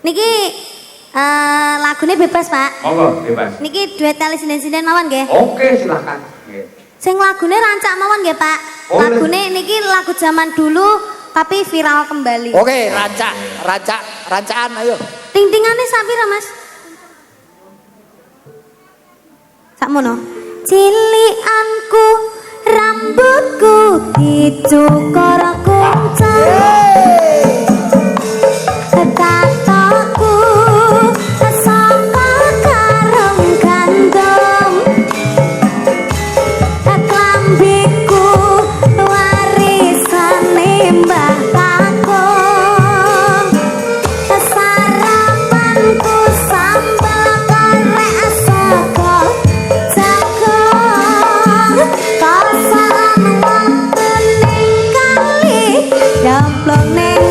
Niki lagune bebas, Pak. Monggo, bebas. Niki duet tali sinden-sinden mawon nggih. Oke, silakan. Nggih. Sing lagune rancak mawon nggih, Pak. Boleh. Lagune niki lagu zaman dulu tapi viral kembali. Oke, rancaan ayo. Ting-tingane sapira, Mas? Sakmono. Cilikanku rambutku dicukur kuncang. Tataku saka karung gandum. Klambiku warisane Mbah Kakung. Sarapanku sambal korek saka jagung. Kosan wonten ing kali nyemplung ning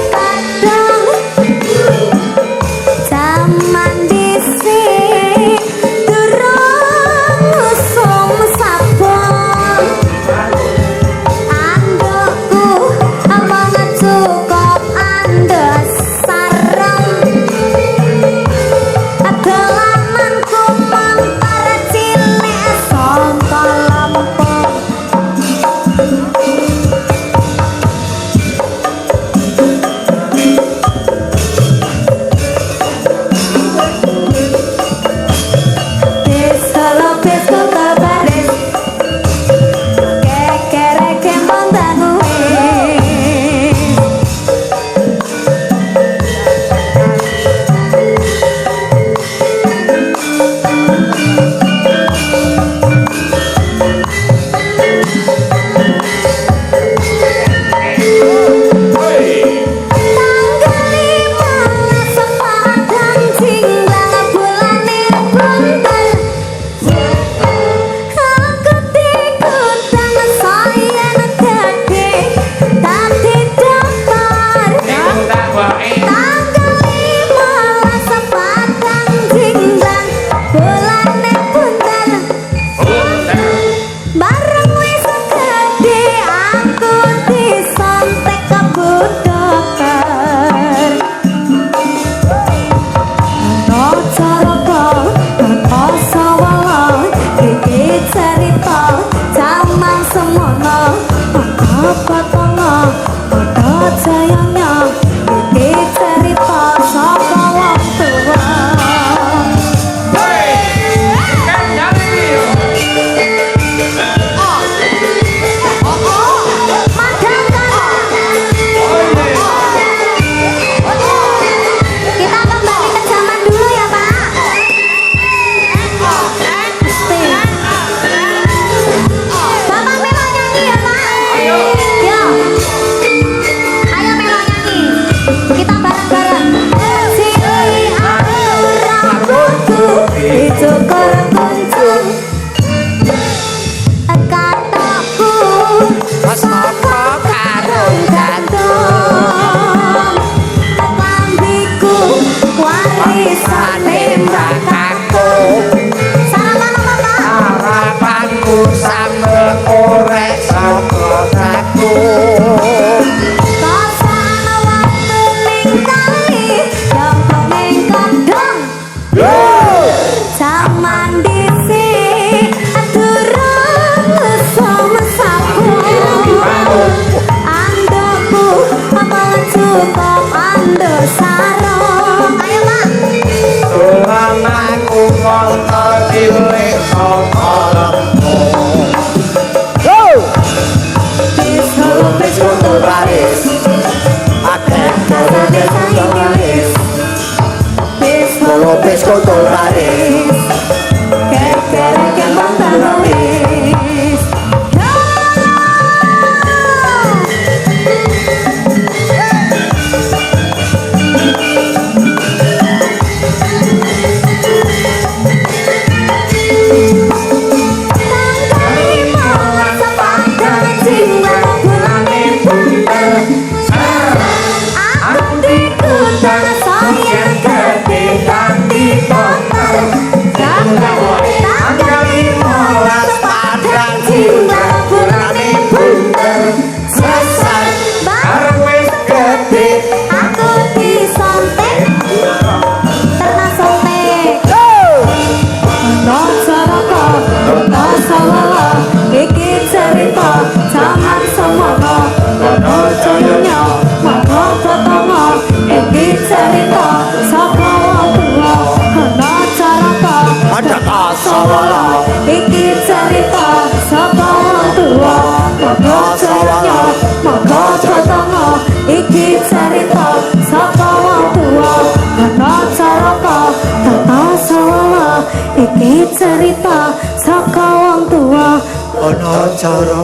cerita saka wong tua. Ana cara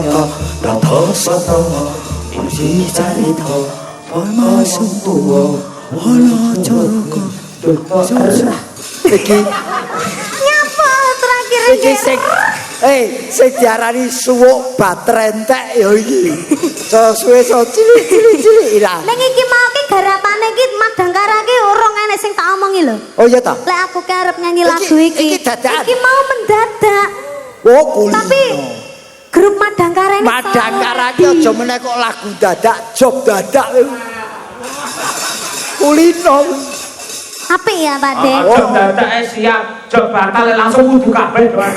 kata sapa iki cerita ana sumpah ana cara kata iki Nyapa terakhir Iki sing sing diarani suwuk bater entek ya iki. So suwe so cilik-cilik ilang. Ning iki mau ki garapane iki Madangkara ki urung enek sing tak omongi lho. Oh iya ta? Lek aku ki arep nyanyi Iki- lagu iki. iki dadakan. Iki mau mendadak. Oh kulino. Tapi grup Madangkara ini Madangkara ki aja meneh kok lagu dadak, job dadak. Kulino. apik ya Pak De. Job dadak siap, job batal langsung wudu kabeh doang.